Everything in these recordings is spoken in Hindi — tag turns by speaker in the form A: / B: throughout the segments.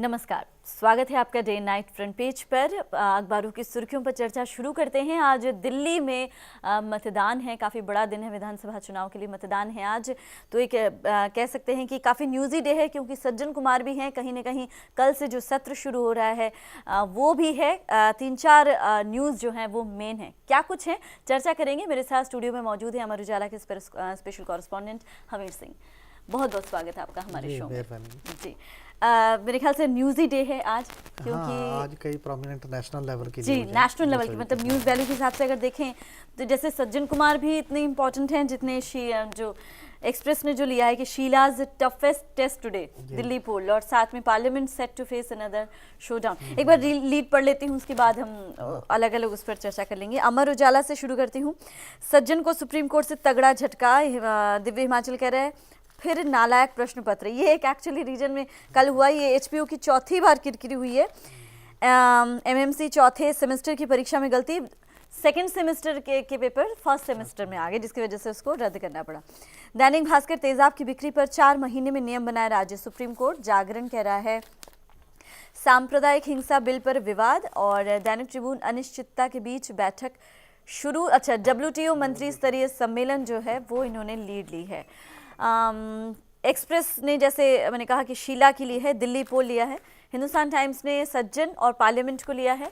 A: नमस्कार, स्वागत है आपका डे नाइट फ्रंट पेज पर। अखबारों की सुर्खियों पर चर्चा शुरू करते हैं। आज दिल्ली में मतदान है, काफ़ी बड़ा दिन है, विधानसभा चुनाव के लिए मतदान है आज। तो एक कह सकते हैं कि काफ़ी न्यूज़ी डे है, क्योंकि सज्जन कुमार भी हैं, कहीं ना कहीं कल से जो सत्र शुरू हो रहा है वो भी है। 3-4 न्यूज़ जो हैं वो मेन है। क्या कुछ है चर्चा करेंगे। मेरे साथ स्टूडियो में मौजूद है अमर उजाला के स्पेशल कॉरेस्पॉन्डेंट हमीर सिंह। बहुत बहुत स्वागत है आपका हमारे शो में जी। मेरे ख्याल से न्यूज़ी डे है आज, क्योंकि
B: आज कई प्रोमिनेंट नेशनल लेवल की
A: जी नेशनल लेवल की, मतलब न्यूज़ वैल्यू के हिसाब से अगर देखें तो जैसे सज्जन कुमार भी इतने इम्पोर्टेंट हैं जितने जो एक्सप्रेस ने जो लिया है कि Sheila's toughest test today Delhi poll, और साथ में parliament set to face another showdown. एक बार लीड पढ़ लेती हूँ, उसके बाद हम अलग अलग उस पर चर्चा कर लेंगे। अमर उजाला से शुरू करती हूँ। सज्जन को सुप्रीम कोर्ट से तगड़ा झटका, दिव्य हिमाचल कह रहा है फिर नालायक प्रश्न पत्र। ये एक एक्चुअली रीजन में कल हुआ, ये एचपीयू की चौथी बार किरकिरी हुई है। एमएमसी चौथे सेमेस्टर की परीक्षा में गलती, सेकंड सेमेस्टर के पेपर फर्स्ट सेमेस्टर में आ गए, जिसकी वजह से उसको रद्द करना पड़ा। दैनिक भास्कर तेजाब की बिक्री पर 4 महीने में नियम बनाए राज्य सुप्रीम कोर्ट। जागरण कह रहा है सांप्रदायिक हिंसा बिल पर विवाद, और दैनिक ट्रिब्यून अनिश्चितता के बीच बैठक शुरू। अच्छा, WTO मंत्री स्तरीय सम्मेलन जो है वो इन्होंने लीड ली है। एक्सप्रेस ने, जैसे मैंने कहा कि शीला की ली है, दिल्ली पोल लिया है। हिंदुस्तान टाइम्स ने सज्जन और पार्लियामेंट को लिया है,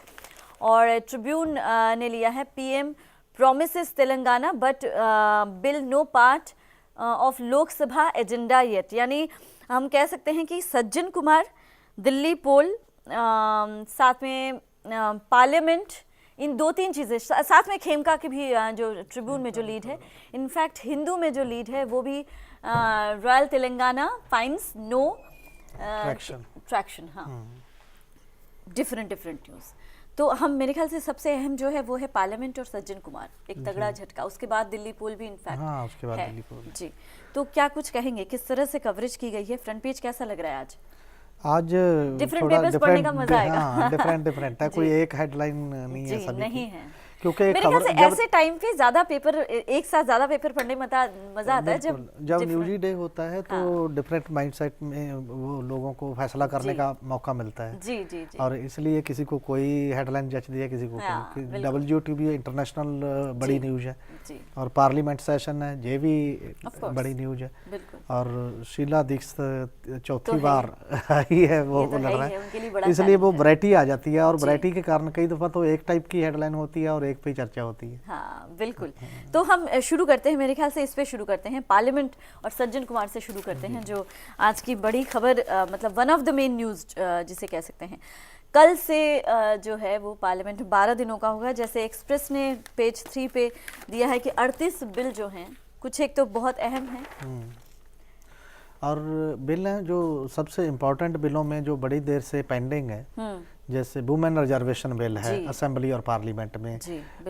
A: और ट्रिब्यून ने लिया है PM promises Telangana but bill no part of Lok Sabha agenda yet. यानी हम कह सकते हैं कि सज्जन कुमार, दिल्ली पोल, साथ में पार्लियामेंट, इन 2-3 चीज़ें, साथ में खेमका की भी जो ट्रिब्यून में जो लीड है, इनफैक्ट हिंदू में जो लीड है वो भी royal Telangana finds no traction. हाँ, डिफरेंट न्यूज़। तो हम, मेरे ख्याल से सबसे अहम जो है वो है पार्लियामेंट और सज्जन कुमार, एक तगड़ा झटका। उसके बाद दिल्ली पोल भी इनफैक्ट
B: उसके बाद दिल्ली पोल
A: जी। तो क्या कुछ कहेंगे, किस तरह से कवरेज की गई है? फ्रंट पेज कैसा लग रहा है आज?
B: डिफरेंट
A: पेपर्स पढ़ने का मजा आएगा।
B: डिफरेंट है, कोई एक हेडलाइन नहीं है, सभी
A: नहीं है,
B: क्योंकि
A: मेरे ख्याल से ऐसे टाइम पे ज्यादा पेपर, एक साथ ज्यादा पेपर पढ़ने में मजा आता है
B: जब न्यूज़ी डे होता है। तो डिफरेंट माइंडसेट में वो लोगों को फैसला करने का मौका मिलता है।
A: जी।
B: और इसलिए किसी को कोई हेडलाइन जच दिया, किसी को WTO इंटरनेशनल बड़ी न्यूज़ है, और पार्लियामेंट सेशन है, ये भी बड़ी न्यूज़ है। और शीला दीक्षित चौथी बार आई है, वो लड़ रहा है, इसलिए वो वैरायटी आ जाती है। और वैरायटी के कारण कई दफ़ा तो एक टाइप की हेडलाइन होती है और एक पे चर्चा होती है।
A: हाँ बिल्कुल। तो हम शुरू करते हैं, मेरे ख्याल से इस पे शुरू करते हैं, पार्लियामेंट और सज्जन कुमार से शुरू करते हैं, जो आज की बड़ी खबर, मतलब one of the main news जिसे कह सकते हैं। कल से जो है वो पार्लियामेंट 12 दिनों का होगा। जैसे एक्सप्रेस ने पेज 3 पे दिया है कि 38 बिल जो हैं, कुछ एक तो बहुत अहम है,
B: और बिल हैं जो सबसे इम्पोर्टेंट बिलों में जो बड़ी देर से पेंडिंग है, जैसे वुमेन रिजर्वेशन बिल है असेंबली और पार्लियामेंट में,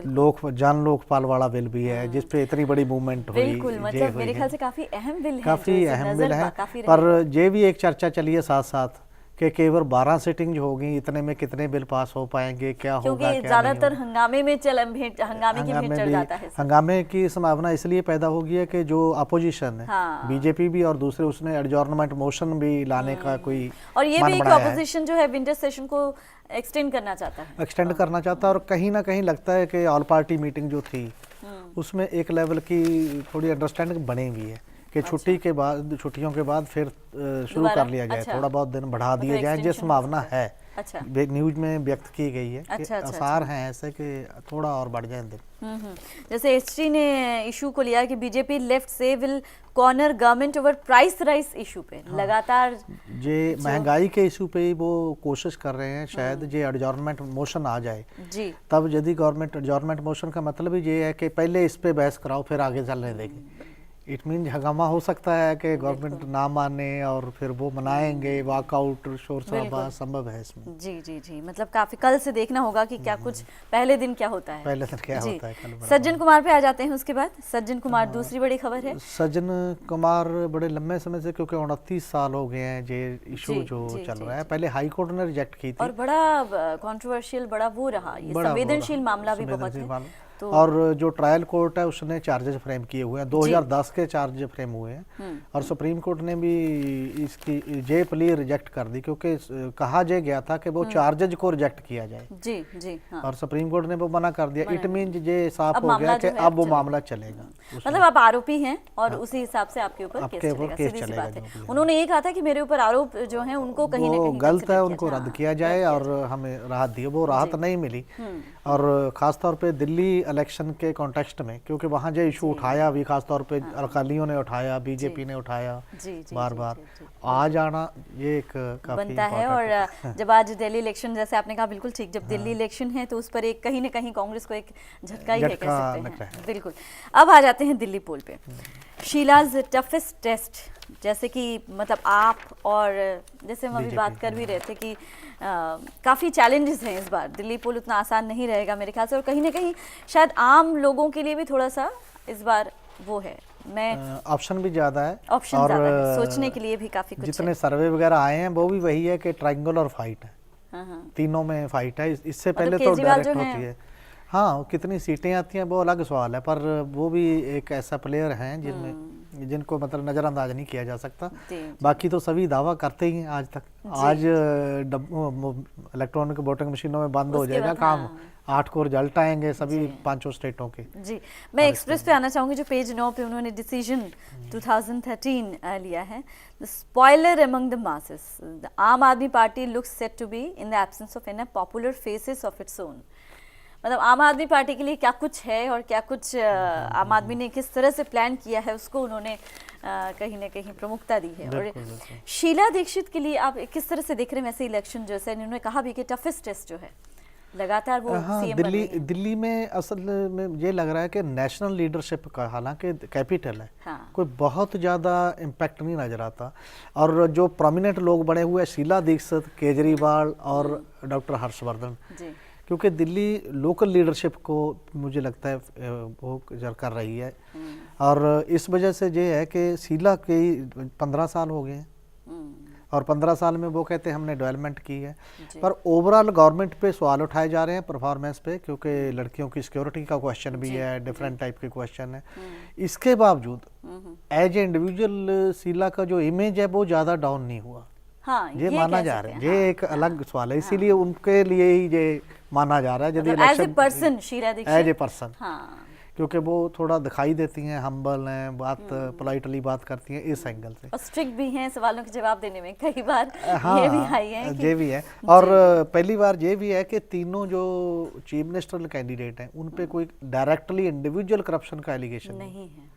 B: लोकपाल वाला बिल भी है, जिसपे इतनी बड़ी मूवमेंट हुई।
A: बिल्कुल, मतलब मेरे ख्याल से काफी अहम बिल है,
B: काफी अहम बिल है। पर ये भी एक चर्चा चली है साथ साथ कि केवल 12 सिटिंग जो होगी, इतने में कितने बिल पास हो पाएंगे, क्या होगा,
A: क्योंकि ज्यादातर हंगामे में हंगामे की भेंट चढ़ जाता है।
B: हंगामे की संभावना इसलिए पैदा होगी है कि जो अपोजिशन है, बीजेपी भी और दूसरे, उसने एडजॉर्नमेंट मोशन भी लाने का कोई,
A: और ये भी एक अपोजिशन जो है विंटर सेशन को एक्सटेंड करना चाहता है। और कहीं ना कहीं लगता है कि ऑल पार्टी मीटिंग जो थी उसमें एक लेवल की थोड़ी अंडरस्टैंडिंग बनी हुई है कि छुट्टी के बाद, छुट्टियों के बाद फिर शुरू कर लिया जाए, थोड़ा बहुत दिन बढ़ा दिए जाए, जो संभावना है न्यूज में व्यक्त की गई है कि आसार हैं ऐसे कि थोड़ा और बढ़ जाए दिन। जैसे एसटी ने इशू को लिया कि बीजेपी लेफ्ट से will corner government over price rice issue पे। लगातार
B: ये महंगाई के इशू पे ही वो कोशिश कर रहे हैं, शायद ये एडजॉर्नमेंट मोशन आ जाए
A: जी।
B: तब यदि गवर्नमेंट एडजॉर्नमेंट मोशन का मतलब ही ये है कि पहले इस पे बहस कराओ फिर आगे चलने देंगे। इट मीन हंगामा हो सकता है कि गवर्नमेंट ना माने और फिर वो मनाएंगे, वॉकआउट, शोर शराबा संभव है इसमें।
A: जी, मतलब काफी कल से देखना होगा कि क्या कुछ पहले दिन क्या होता है,
B: होता है कल।
A: सज्जन कुमार पे आ जाते हैं। उसके बाद सज्जन कुमार दूसरी बड़ी खबर है।
B: सज्जन कुमार बड़े लंबे समय से, क्योंकि 29 साल हो गए हैं ये इशू जो चल रहा है। पहले हाई कोर्ट ने रिजेक्ट की थी,
A: और बड़ा कंट्रोवर्शियल, बड़ा वो रहा, ये संवेदनशील मामला भी बहुत है।
B: और जो ट्रायल कोर्ट है उसने चार्जेस फ्रेम किए हुए हैं, 2010 के चार्ज फ्रेम हुए हैं और सुप्रीम कोर्ट ने भी इसकी जे प्ली रिजेक्ट कर दी, क्योंकि कहा जे गया था कि वो चार्जेज को रिजेक्ट किया जाए।
A: जी जी हाँ।
B: और सुप्रीम कोर्ट ने वो मना कर दिया। इट मीन जे साफ हो गया कि अब वो मामला चलेगा,
A: मतलब आप आरोपी हैं और उसी हिसाब से आपके ऊपर केस चलेगा, सीधी सी बात है। उन्होंने ये कहा था कि मेरे ऊपर आरोप जो है उनको कहीं ना कहीं
B: गलत है, उनको रद्द किया जाए और हमें राहत दी। वो राहत नहीं मिली, और खास तौर पे दिल्ली इलेक्शन के कॉन्टेक्स्ट में, क्योंकि वहाँ जो इशू उठाया भी खास तौर पे अकालियों ने उठाया, बीजेपी ने उठाया बार बार, आ जाना ये एक काफी
A: बनता है। और जब आज दिल्ली इलेक्शन, जैसे आपने कहा बिल्कुल ठीक, जब दिल्ली इलेक्शन है तो उस पर एक कहीं ना कहीं कांग्रेस को एक झटका ही है, कह सकते हैं। बिल्कुल। अब आ जाते हैं दिल्ली पोल पे। शीलाज टफेस्ट टेस्ट, जैसे कि मतलब आप और जैसे हम अभी बात कर भी रहे थे कि काफ़ी चैलेंजेस हैं इस बार, दिल्ली पोल उतना आसान नहीं रहेगा मेरे ख्याल से, और कहीं ना कहीं शायद आम लोगों के लिए भी थोड़ा सा इस बार वो है, मैं
B: ऑप्शन भी ज़्यादा है,
A: ऑप्शन ज़्यादा है, सोचने के लिए भी काफ़ी कुछ
B: जितने सर्वे वगैरह आए हैं वो भी वही है कि ट्रायंगल और फाइट है, तीनों में फाइट है। इससे पहले तो डायरेक्ट होती है। हाँ, कितनी सीटें आती हैं वो अलग सवाल है, पर वो भी एक ऐसा प्लेयर हैं जिनको मतलब नज़रअंदाज नहीं किया जा सकता। बाकी तो सभी दावा करते ही हैं आज तक। आज इलेक्ट्रॉनिक वोटिंग मशीनों में बंद हो जाएगा काम, 8 को रिजल्ट आएंगे सभी 5 स्टेटों के। जी,
A: मैं एक्सप्रेस पे आना चाहूँगी, जो पेज 9 पे उन्होंने डिसीजन 2013 लिया है, the spoiler among the masses, the Aam Aadmi Party looks set to be in the absence of any popular faces of its own. मतलब आम आदमी पार्टी के लिए क्या कुछ है और क्या कुछ आम आदमी ने किस तरह से प्लान किया है, उसको उन्होंने कहीं ना कहीं प्रमुखता दी है। और शीला दीक्षित के लिए आप किस तरह से देख रहे हैं वैसे इलेक्शन, जो है उन्होंने कहा भी कि टफेस्ट टेस्ट जो है लगातार वो सीएम
B: दिल्ली में असल में ये लग रहा है कि नेशनल लीडरशिप का, हालांकि कैपिटल है, कोई बहुत ज़्यादा इम्पैक्ट नहीं नजर आता। और जो प्रोमिनेंट लोग बने हुए हैं, शीला दीक्षित, केजरीवाल और डॉक्टर हर्षवर्धन, क्योंकि दिल्ली लोकल लीडरशिप को मुझे लगता है वो कर रही है। और इस वजह से ये है कि शीला के 15 साल हो गए हैं और 15 साल में वो कहते हैं हमने डेवलपमेंट की है, पर ओवरऑल गवर्नमेंट पे सवाल उठाए जा रहे हैं परफॉर्मेंस पे, क्योंकि लड़कियों की सिक्योरिटी का क्वेश्चन भी है, डिफरेंट टाइप के क्वेश्चन है। इसके बावजूद एज ए इंडिविजुअल शीला का जो इमेज है वो ज़्यादा डाउन नहीं हुआ।
A: हाँ,
B: ये माना जा रहा है, ये एक अलग सवाल है, इसीलिए उनके लिए ही ये माना जा रहा है यदि
A: as a person, Sheila Dikshit
B: as a person, क्योंकि वो थोड़ा दिखाई देती हैं, हम्बल हैं, बात पोलाइटली बात करती हैं, इस एंगल से,
A: और स्ट्रिक्ट भी हैं सवालों के जवाब देने में कई बार। ये भी आई है,
B: ये भी है। और पहली बार ये भी है कि तीनों जो चीफ मिनिस्टर कैंडिडेट हैं उन पे कोई डायरेक्टली इंडिविजुअल करप्शन का एलिगेशन नहीं है।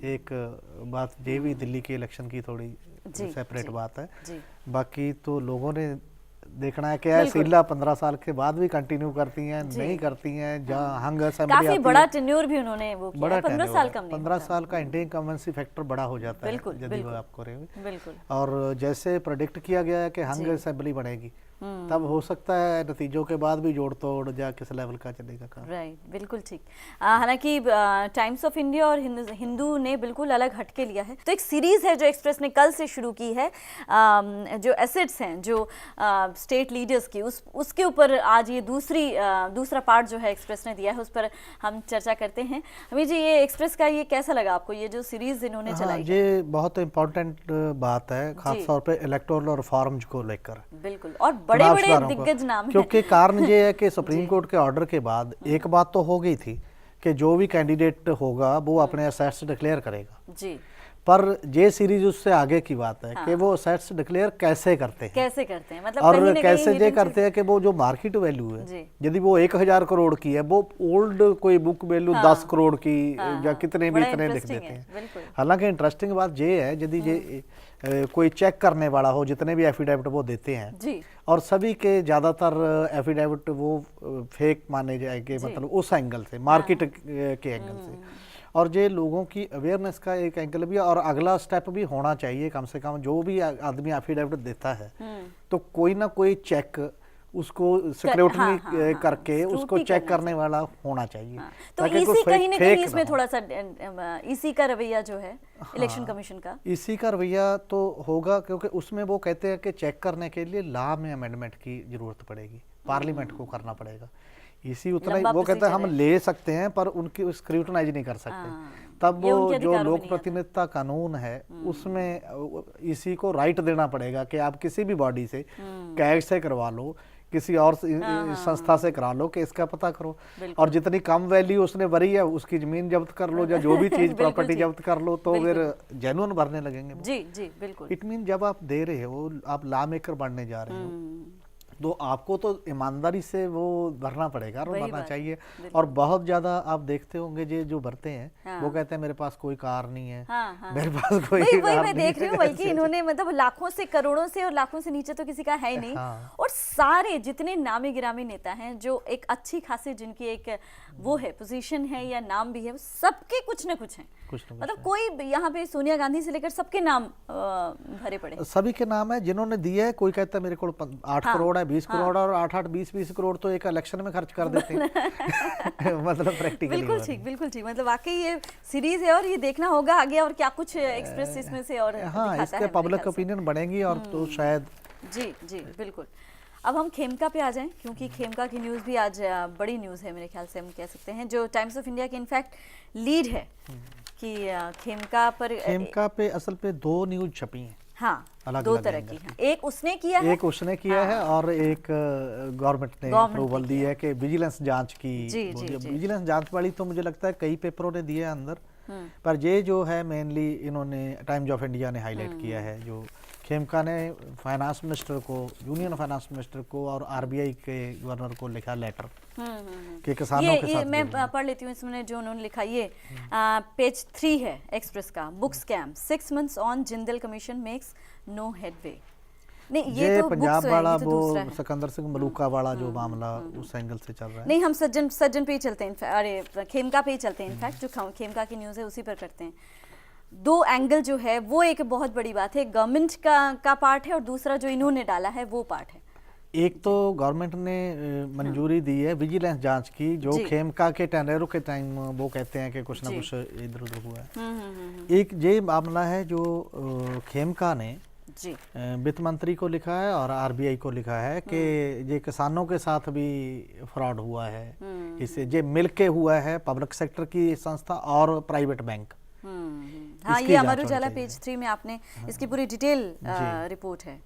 B: एक बात ये भी दिल्ली के इलेक्शन की थोड़ी सेपरेट बात है। बाकी तो लोगों ने देखना है क्या है, शीला 15 साल के बाद भी कंटिन्यू करती हैं, नहीं करती हैं, जहाँ हंग असेंबली
A: काफी बड़ा टेन्योर भी उन्होंने वो किया है, 15 साल कम नहीं,
B: 15 साल का इंडियन कन्वेंसी फैक्टर बड़ा हो जाता है यदि वो आप करेंगे। और जैसे प्रेडिक्ट किया गया है कि हंग असेंबली बनेगी, तब हो सकता है नतीजों के बाद भी जोड़ तोड़ या किस लेवल का चलेगा काम।
A: राइट, बिल्कुल ठीक। हालांकि टाइम्स ऑफ इंडिया और हिंदू ने बिल्कुल अलग हटके लिया है। तो एक सीरीज है जो एक्सप्रेस ने कल से शुरू की है, जो एसेट्स हैं जो स्टेट लीडर्स की, उसके ऊपर आज ये दूसरा पार्ट जो है एक्सप्रेस ने दिया है, उस पर हम चर्चा करते हैं। अमित जी, ये एक्सप्रेस का ये कैसा लगा आपको, ये जो सीरीज इन्होंने चलाई?
B: ये बहुत इम्पोर्टेंट बात है, खासतौर पे इलेक्टोरल रिफॉर्म्स को लेकर।
A: बिल्कुल, और बड़े-बड़े दिग्गज नाम हैं।
B: क्योंकि कारण ये है कि सुप्रीम कोर्ट के ऑर्डर के बाद एक बात तो हो गई थी कि जो भी कैंडिडेट होगा वो अपने असेट्स डिक्लेयर करेगा जी, पर ये सीरीज उससे आगे की बात है कि वो असेट्स डिक्लेयर कैसे करते हैं, मतलब और कैसे ये करते हैं कि वो जो मार्केट वैल्यू है, यदि वो 1000 करोड़ की है, वो ओल्ड कोई बुक वैल्यू 10 करोड़ की या कितने भी इतने लिख देते हैं। हालांकि इंटरेस्टिंग बात ये है, यदि ये कोई चेक करने वाला हो, जितने भी एफिडेविट वो देते हैं जी, और सभी के ज्यादातर एफिडेविट वो फेक माने जाएंगे, मतलब उस एंगल से, मार्केट के एंगल से, और ये लोगों की अवेयरनेस का एक एंगल भी, और अगला स्टेप भी होना चाहिए कम से कम, जो भी आदमी एफिडेविट देता है तो कोई ना कोई चेक उसको स्क्रूटनी करके उसको चेक करने वाला होना चाहिए।
A: तो इसी कहीं ना कहीं इसमें थोड़ा सा इसी का रवैया जो है इलेक्शन कमीशन का,
B: इसी का रवैया तो होगा, क्योंकि उसमें वो कहते हैं कि चेक करने के लिए लॉ में अमेंडमेंट की जरूरत पड़ेगी, पार्लियामेंट को करना पड़ेगा। ईसी उतना ही, वो कहते हैं हम ले सकते हैं पर उनकी स्क्रूटनाइज नहीं कर सकते। तब वो जो लोक प्रतिनिधित्व कानून है उसमें ईसी को राइट देना पड़ेगा कि आप किसी भी बॉडी से, कैग से करवा लो, किसी और संस्था से करा लो कि इसका पता करो, और जितनी कम वैल्यू उसने भरी है उसकी जमीन जब्त कर लो या जो भी चीज प्रॉपर्टी जब्त कर लो, तो फिर जेन्युइन भरने लगेंगे।
A: जी जी बिल्कुल।
B: इट मीन जब आप दे रहे हो, आप लॉ मेकर बनने जा रहे हो, तो आपको तो ईमानदारी से वो भरना पड़ेगा और भरना चाहिए। और बहुत ज्यादा आप देखते होंगे जो भरते हैं वो कहते हैं मेरे पास कोई कार नहीं है, मेरे पास कोई कार
A: मैं देख रही हूँ, बल्कि इन्होंने मतलब लाखों से, करोड़ों से, और लाखों से नीचे तो किसी का है ही नहीं। और सारे जितने नामी गिरामी नेता हैं जो एक अच्छी खासी जिनकी एक वो है पोजीशन है या नाम भी है, सबके कुछ न कुछ है। मतलब कोई यहाँ पे सोनिया गांधी से लेकर सबके नाम भरे पड़े,
B: सभी के नाम है जिन्होंने दिए है। कोई कहता है मेरे को 8 करोड़ है, 20 करोड़, और 8-8 20-20 करोड़ तो एक इलेक्शन में खर्च कर देते हैं। मतलब प्रैक्टिकली
A: बिल्कुल ठीक, बिल्कुल ठीक। मतलब वाकई ये सीरीज है और ये देखना होगा आगे और क्या कुछ एक्सप्रेस इसमें से और
B: इसके पब्लिक ओपिनियन बढ़ेंगी और तो शायद।
A: जी जी बिल्कुल। अब हम खेमका पे आ जाएं, क्योंकि खेमका की न्यूज़ भी आज बड़ी न्यूज़ है मेरे ख्याल से हम कह सकते हैं, जो टाइम्स ऑफ इंडिया की इनफैक्ट लीड है कि खेमका पे
B: असल पे 2 न्यूज़ छपी हैं।
A: हाँ, अलग 2 तरह की हैं। एक उसने किया है
B: और एक गवर्नमेंट ने अप्रूवल दी है कि विजिलेंस जांच की। विजिलेंस जांच वाली तो मुझे लगता है कई पेपरों ने दिए अंदर, पर ये जो है मेनली इन्होंने टाइम्स ऑफ इंडिया ने हाईलाइट किया है। जो खेमका ने फाइनेंस मिनिस्टर को, यूनियन फाइनेंस मिनिस्टर को और आरबीआई के गवर्नर को लिखा लेटर कि किसानों के साथ।
A: मैं पढ़ लेती हूँ इसमें जो उन्होंने लिखा, ये पेज 3 है एक्सप्रेस का। Book scam 6 months on, Jindal commission makes no headway. नहीं, ये तो
B: पंजाब वाला वो सिकंदर सिंह मलूका वाला जो मामला उस एंगल से चल रहा है।
A: नहीं, हम सज्जन पे ही चलते हैं, अरे खेमका पे ही चलते हैं। इनफैक्ट जो खेमका की न्यूज़ है उसी पर करते हैं। 2 एंगल जो है वो एक बहुत बड़ी बात है, गवर्नमेंट का पार्ट है, और दूसरा जो इन्होंने डाला है वो पार्ट है।
B: एक तो गवर्नमेंट ने मंजूरी दी है विजिलेंस जांच की, जो खेमका के टेंडरों के टाइम वो कहते हैं कि कुछ ना कुछ इधर उधर हुआ है। एक ये मामला है जो खेमका ने वित्त मंत्री को लिखा है और आरबीआई को लिखा है कि ये किसानों के साथ भी फ्रॉड हुआ है, इससे ये मिलके हुआ है पब्लिक सेक्टर की संस्था और प्राइवेट बैंक।
A: हाँ, ये अमर उजाला पेज 3 में आपने इसकी पूरी डिटेल रिपोर्ट है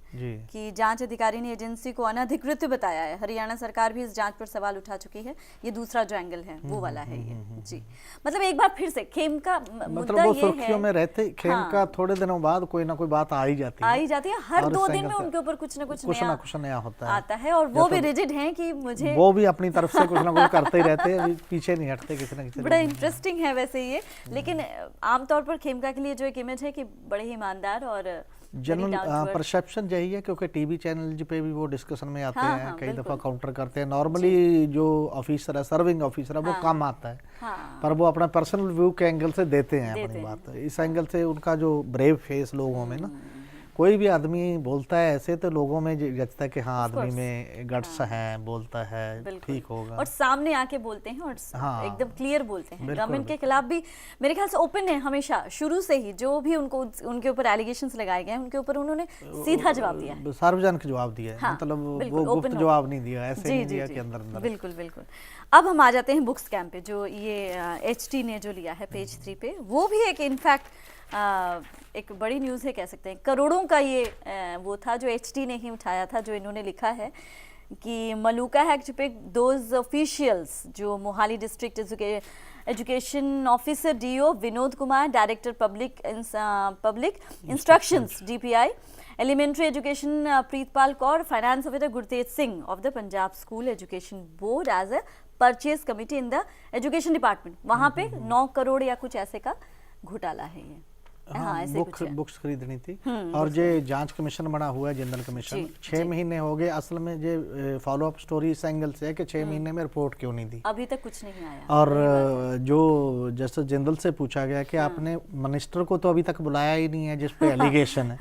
A: कि जांच अधिकारी ने एजेंसी को अनधिकृत बताया है। हरियाणा सरकार भी इस जांच पर सवाल उठा चुकी है। ये दूसरा जो एंगल है वो वाला है ये। जी, मतलब एक बार फिर से खेमका मुद्दा
B: वो सुर्खियों में रहते, खेमका थोड़े दिनों बाद कोई ना कोई बात आ ही जाती है।
A: हर 2 दिन में उनके ऊपर कुछ ना कुछ नया
B: होता
A: आता है, और वो भी रिजिड हैं कि मुझे,
B: वो भी अपनी तरफ से कुछ ना कुछ करते ही रहते हैं, पीछे नहीं हटते किसी ना किसी।
A: बड़ा इंटरेस्टिंग है वैसे ये। लेकिन आमतौर पर खेमका के लिए जो एक इमेज है कि बड़े ही ईमानदार और
B: जनरल परसेप्शन यही है, क्योंकि टीवी चैनल पे भी वो डिस्कशन में आते हैं, कई दफा काउंटर करते हैं। नॉर्मली जो ऑफिसर है, सर्विंग ऑफिसर है, वो कम आता है, पर वो अपना पर्सनल व्यू के एंगल से देते हैं अपनी बात। इस एंगल से उनका जो ब्रेव फेस लोगों में ना, कोई भी आदमी बोलता है ऐसे तो लोगों में जचता है कि हाँ आदमी में गट्स है, बोलता है, ठीक होगा,
A: और सामने आके बोलते हैं और एकदम क्लियर बोलते हैं। गवर्नमेंट के खिलाफ भी मेरे ख्याल से ओपन है हमेशा, शुरू से ही जो भी उनके ऊपर एलिगेशंस लगाए गए हैं उनके ऊपर उन्होंने सीधा जवाब दिया है,
B: सार्वजनिक जवाब दिया है। मतलब वो गुप्त जवाब नहीं दिया, ऐसे नहीं दिया कि अंदर।
A: बिल्कुल बिल्कुल। अब हम आ जाते हैं बुक स्कैम पे, जो ये एचटी ने जो लिया है पेज 3 पे, वो भी एक इनफैक्ट एक बड़ी न्यूज़ है कह सकते हैं। करोड़ों का ये वो था जो एचटी ने ही उठाया था, जो इन्होंने लिखा है कि मलूका हैक्ट पे दोज ऑफिशियल्स, जो Mohali district education officer DO Vinod Kumar, director public instructions DPI, elementary education Pritpal Kaur, finance officer Gurtej Singh of the Punjab school education board as a purchase committee in the education department. वहाँ पे 9 करोड़ या कुछ ऐसे का घोटाला है ये।
B: हाँ, बुक्स खरीदनी थी। और जो जांच कमीशन बना हुआ है, जनरल कमीशन, 6 महीने हो गए। असल में जो फॉलो अप स्टोरी इस एंगल से है कि 6 महीने में रिपोर्ट क्यों नहीं दी,
A: अभी तक कुछ नहीं आया।
B: और जो जैसे जनरल से पूछा गया कि आपने मिनिस्टर को तो अभी तक बुलाया ही नहीं है जिस पे एलिगेशन है,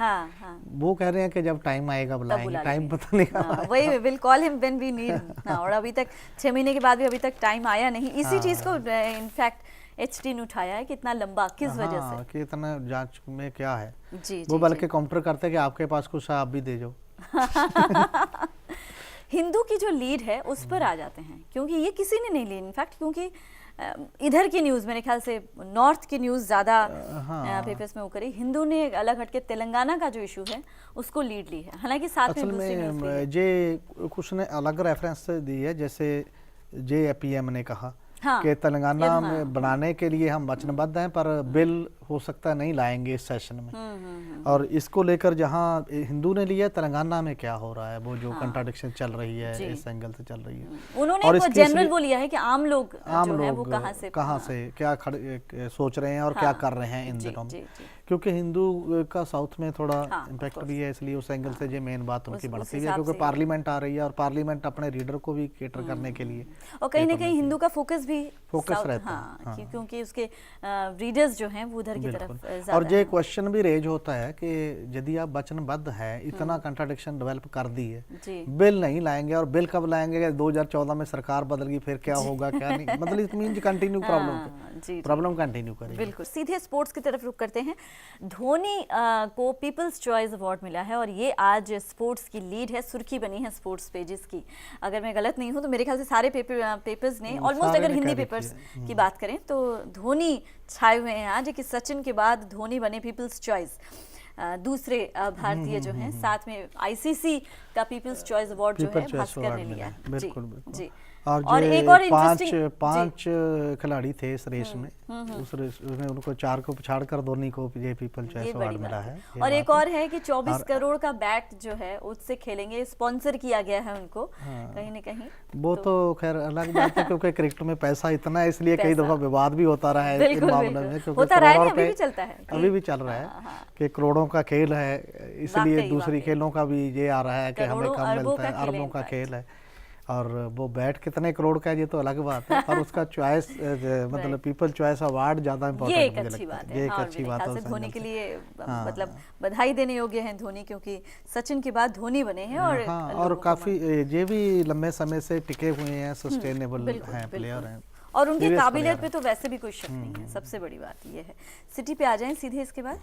B: वो कह रहे हैं कि जब टाइम आएगा बुलाएंगे। टाइम पता नहीं,
A: वही will call him when we need. और अभी तक 6 महीने के बाद भी अभी तक टाइम आया नहीं। इसी चीज को इनफैक्ट एचटी ने उठाया है, कितना लंबा, किस वजह से,
B: कि इतना जांच में क्या है।
A: जी,
B: वो बल्कि काउंटर करते हैं कि आपके पास कुछ आप भी दे जाओ।
A: हिंदू की जो लीड है उस पर आ जाते हैं, क्योंकि ये किसी ने नहीं ली इनफैक्ट, क्योंकि इधर की न्यूज़ मेरे ख्याल से नॉर्थ की न्यूज़ ज़्यादा पेपर्स में वो करी। हिंदू ने अलग हटके तेलंगाना का जो इशू है उसको लीड ली है, हालांकि साथ में दूसरी न्यूज़ भी है।
B: जे कुछ ने अलग रेफरेंस दी है, जैसे JPM ने कहा कि तेलंगाना में बनाने के लिए हम वचनबद्ध हैं, पर बिल हो सकता है नहीं लाएंगे इस सेशन में। और इसको लेकर जहां हिंदू ने लिया, तेलंगाना में क्या हो रहा है, वो जो कंट्राडिक्शन चल रही है इस एंगल से चल रही है।
A: उन्होंने और जनरल वो लिया है कि आम लोग जो है वो कहां से
B: क्या सोच रहे हैं और क्या कर रहे हैं इन दिनों में, क्योंकि हिंदू का साउथ में थोड़ा इम्पैक्ट भी है, इसलिए उस एंगल से जो मेन बात उनकी बढ़ती है, क्योंकि पार्लियामेंट आ रही है और पार्लियामेंट अपने रीडर को भी केटर करने के लिए,
A: और कहीं ना कहीं हिंदू का फोकस
B: रहता
A: है, क्योंकि उसके रीडर्स जो हैं वो उधर की तरफ।
B: और ये क्वेश्चन भी रेज होता है कि यदि आप वचनबद्ध है, इतना कंट्राडिक्शन डेवलप कर दी है, बिल नहीं लाएंगे, और बिल कब लाएंगे, 2014 में सरकार बदल गई, फिर क्या होगा क्या नहीं, मतलब it means continue problem continue करेगी।
A: बिल्कुल। सीधे स्पोर्ट्स की तरफ रुक करते हैं। धोनी को पीपल्स चॉइस अवार्ड मिला है, और ये आज स्पोर्ट्स की लीड है, सुर्खी बनी है स्पोर्ट्स पेजेस की। अगर मैं गलत नहीं हूँ तो मेरे ख्याल से सारे पेपर्स ने ऑलमोस्ट, अगर हिंदी पेपर्स की बात करें तो धोनी छाए हुए हैं आज, कि सचिन के बाद धोनी बने पीपल्स चॉइस दूसरे भारतीय जो हैं। साथ में ICC का पीपल्स चॉइस अवार्ड जो है भास्कर ने लिया है। जी।
B: और एक और पांच खिलाड़ी थे इस रेस में, उस रेस में उनको 4 को पछाड़कर धोनी को ये पीपल चॉइस अवार्ड मिला है।
A: और एक और है कि 24 करोड़ का बैट जो है उससे खेलेंगे, स्पॉन्सर किया गया है उनको कहीं ना कहीं।
B: वो तो खैर अलग बात है, क्योंकि क्रिकेट में पैसा इतना है, इसलिए कई दफा विवाद भी होता रहा है इन मामलों में,
A: होता रहा है, अभी भी चलता है,
B: अभी भी चल रहा है कि करोड़ों का खेल है, इसलिए दूसरी खेलों का भी ये आ रहा है कि हमें कम मिलता है, अरबों का खेल है। और वो बैट कितने करोड़ का है ये तो अलग बात है, पर उसका चॉइस मतलब पीपल चॉइस अवार्ड ज्यादा इम्पोर्टेंट मुझे लगता है। ये एक अच्छी बात है
A: धोनी के लिए, मतलब बधाई देने योग्य हैं धोनी, क्योंकि सचिन के बाद धोनी बने हैं। और
B: काफी ये भी लंबे समय से टिके हुए हैं, सस्टेनेबल हैं, प्लेयर हैं,
A: और उनकी काबिलियत पे तो वैसे भी कोई शक नहीं है। सबसे बड़ी बात ये है। सिटी पे आ जाएं सीधे। इसके बाद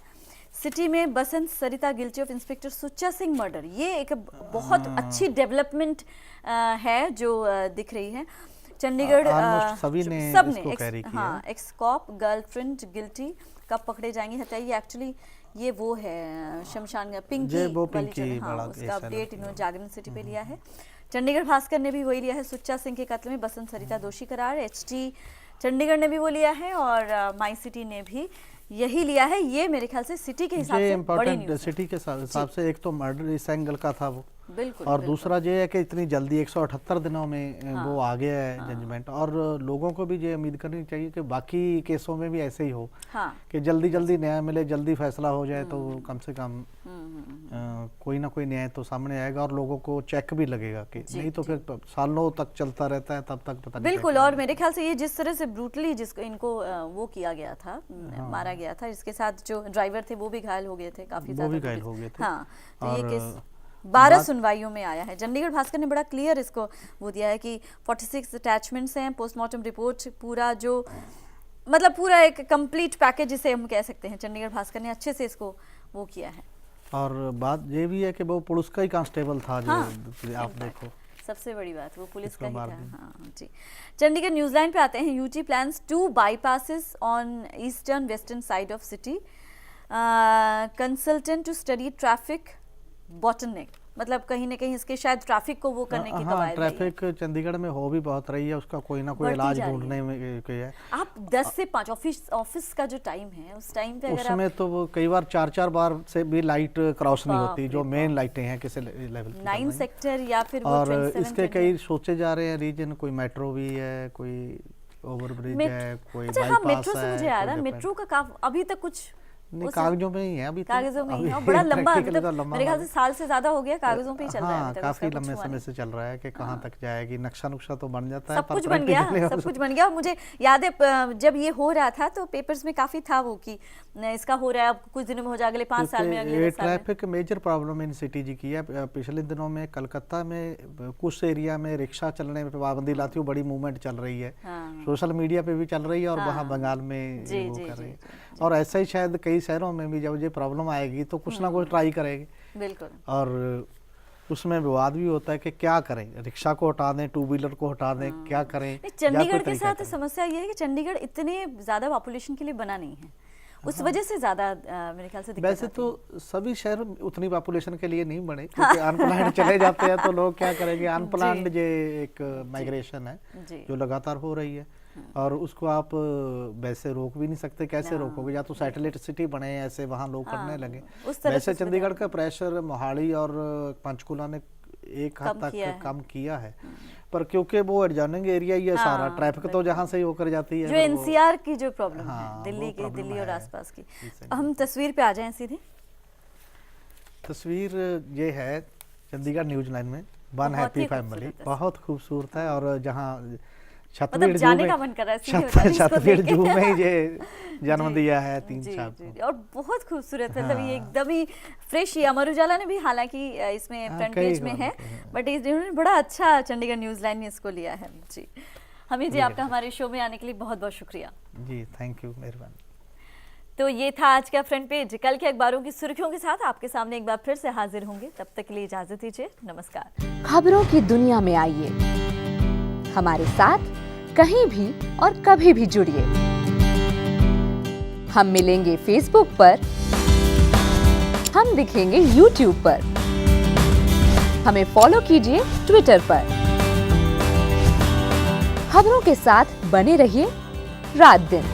A: सिटी में Basant Sarita guilty of inspector सुच्चा सिंह मर्डर, ये एक बहुत अच्छी डेवलपमेंट है जो दिख रही है। चंडीगढ़
B: सबने
A: एक्स कॉप गर्लफ्रेंड गिल्टी कब पकड़े जाएंगे हत्या, ये एक्चुअली ये वो है शमशान पिंकी उसका अपडेट इन्होंने जागरण सिटी पे लिया है। चंडीगढ़ भास्कर ने भी वही लिया है, सुच्चा सिंह के कत्ल में बसंत सरिता दोषी करार। HT चंडीगढ़ ने भी वो लिया है, और माई सिटी ने भी यही लिया है। ये मेरे ख्याल से सिटी के हिसाब से बड़ी न्यूज़ है।
B: सिटी के हिसाब से एक तो मर्डर इस एंगल का था वो,
A: बिल्कुल,
B: और दूसरा ये है कि इतनी जल्दी 178 दिनों में वो आ गया है जजमेंट, और लोगों को भी ये उम्मीद करनी चाहिए कि बाकी केसों में भी ऐसे ही हो, कि जल्दी जल्दी न्याय मिले, जल्दी फैसला हो जाए, तो कम से कम कोई ना कोई न्याय तो सामने आएगा, और लोगों को चेक भी लगेगा कि नहीं तो फिर सालों तक चलता रहता है, तब तक पता नहीं।
A: बिल्कुल। और मेरे ख्याल से ये जिस तरह से ब्रूटली जिसको इनको वो किया गया था, मारा गया था, इसके साथ जो ड्राइवर थे वो भी घायल हो गए थे, काफी ज्यादा घायल हो गए थे। तो ये केस 12 सुनवाइयों में आया है। चंडीगढ़ भास्कर ने बड़ा क्लियर इसको वो दिया है कि 46 अटैचमेंट्स हैं, पोस्टमार्टम रिपोर्ट, पूरा जो मतलब पूरा एक कंप्लीट पैकेज जिसे हम कह सकते हैं, चंडीगढ़ भास्कर ने अच्छे से इसको वो किया है।
B: और बात ये भी है कि वो पुलिस का ही कांस्टेबल था, जो आप देखो,
A: सबसे बड़ी बात वो पुलिस का ही था। जी। चंडीगढ़ न्यूज़लैंड पे आते हैं। UT plans 2 bypasses on eastern western side of city, consultant to study traffic bottleneck, मतलब कहीं ना कहीं इसके शायद ट्रैफिक को वो करने की कवायद
B: ट्रैफिक चंडीगढ़ में हो भी बहुत रही है, उसका कोई ना कोई इलाज ढूंढने में है।
A: आप 10 से 5 ऑफिस का जो टाइम है, उस टाइम पे अगर
B: उसमें तो वो कई बार 4-4 बार से भी लाइट क्रॉस नहीं होती, जो मेन लाइटें हैं किसी लेवल पे,
A: 9 सेक्टर या फिर
B: और इसके कई सोचे जा रहे हैं रीजन, कोई मेट्रो भी है, कोई ओवरब्रिज है, कोई बाईपास है।
A: मेट्रो से मुझे याद है, मेट्रो का अभी तक कुछ
B: नहीं, कागजों में ही है अभी,
A: कागजों में ही है, बड़ा लंबा, मेरे ख्याल से साल से ज्यादा हो गया कागजों पे ही चल रहा है।
B: काफी लंबे समय से चल रहा है कि कहाँ तक जाएगी, नक्शा नुक्शा तो बन जाता है,
A: सब कुछ बन गया, सब कुछ बन गया। मुझे याद है जब ये हो रहा था तो पेपर्स में काफी था वो कि इसका हो रहा है, अब कुछ दिनों में हो जाएगा, अगले 5 साल में, अगले 10 साल में।
B: Traffic major problem in city जी की है। पिछले दिनों में कलकत्ता में कुछ एरिया में रिक्शा चलने में पाबंदी लाती हूँ, बड़ी मूवमेंट चल रही है, सोशल मीडिया पे भी चल रही है, और वहाँ बंगाल में वो कर रही है, और ऐसा ही शायद कई शहरों में भी जब ये प्रॉब्लम आएगी तो कुछ ना कुछ ट्राई करेगी।
A: बिल्कुल।
B: और उसमें विवाद भी होता है कि क्या करें, रिक्शा को हटा दें, टू व्हीलर को हटा दें, क्या करें।
A: चंडीगढ़ के साथ समस्या ये है कि चंडीगढ़ इतने ज्यादा पॉपुलेशन के लिए बना नहीं है, उस वजह से ज्यादा मेरे ख्याल से दिक्कत
B: वैसे तो सभी शहर उतनी पॉपुलेशन के लिए नहीं बने, क्योंकि अनप्लान्ड चले जाते हैं तो लोग क्या करेंगे। अनप्लान्ड ये एक माइग्रेशन है जो लगातार हो रही है, और उसको आप वैसे रोक भी नहीं सकते। कैसे रोकोगे? या तो सैटेलाइट सिटी बने ऐसे, वहाँ लोग करने लगे। वैसे चंडीगढ़ का प्रेशर मोहाली और पंचकुला ने एक हद तक कम किया है, पर क्योंकि वो एडजॉइनिंग एरिया ही है सारा, ट्रैफिक तो जहाँ से ही होकर जाती है।
A: जो एनसीआर की जो प्रॉब्लम है दिल्ली और आसपास की। हम तस्वीर पे आ जाएं सीधे।
B: तस्वीर ये है चंडीगढ़ न्यूज लाइन में, वन हैप्पी फैमिली, बहुत खूबसूरत है। और जहाँ छतबीड़ जू में ही ये जन्म दिया है 3 साल को,
A: और बहुत खूबसूरत है। मतलब ये एकदम ही फ्रेश ही। अमर उजाला ने भी हालांकि इसमें फ्रंट पेज में है, बट इन्होंने बड़ा अच्छा चंडीगढ़ न्यूज लाइन में इसको लिया है। जी हमीद जी, आपका हमारे शो में आने के लिए बहुत बहुत शुक्रिया।
B: जी थैंक यू, मेहरबानी।
A: तो ये था आज का फ्रंट पेज। कल के अखबारों की सुर्खियों के साथ आपके सामने एक बार फिर से हाजिर होंगे, तब तक के लिए इजाजत दीजिए, नमस्कार।
C: खबरों की दुनिया में आइए, हमारे साथ कहीं भी और कभी भी जुड़िए। हम मिलेंगे फेसबुक पर, हम दिखेंगे यूट्यूब पर, हमें फॉलो कीजिए ट्विटर पर। खबरों के साथ बने रहिए रात दिन।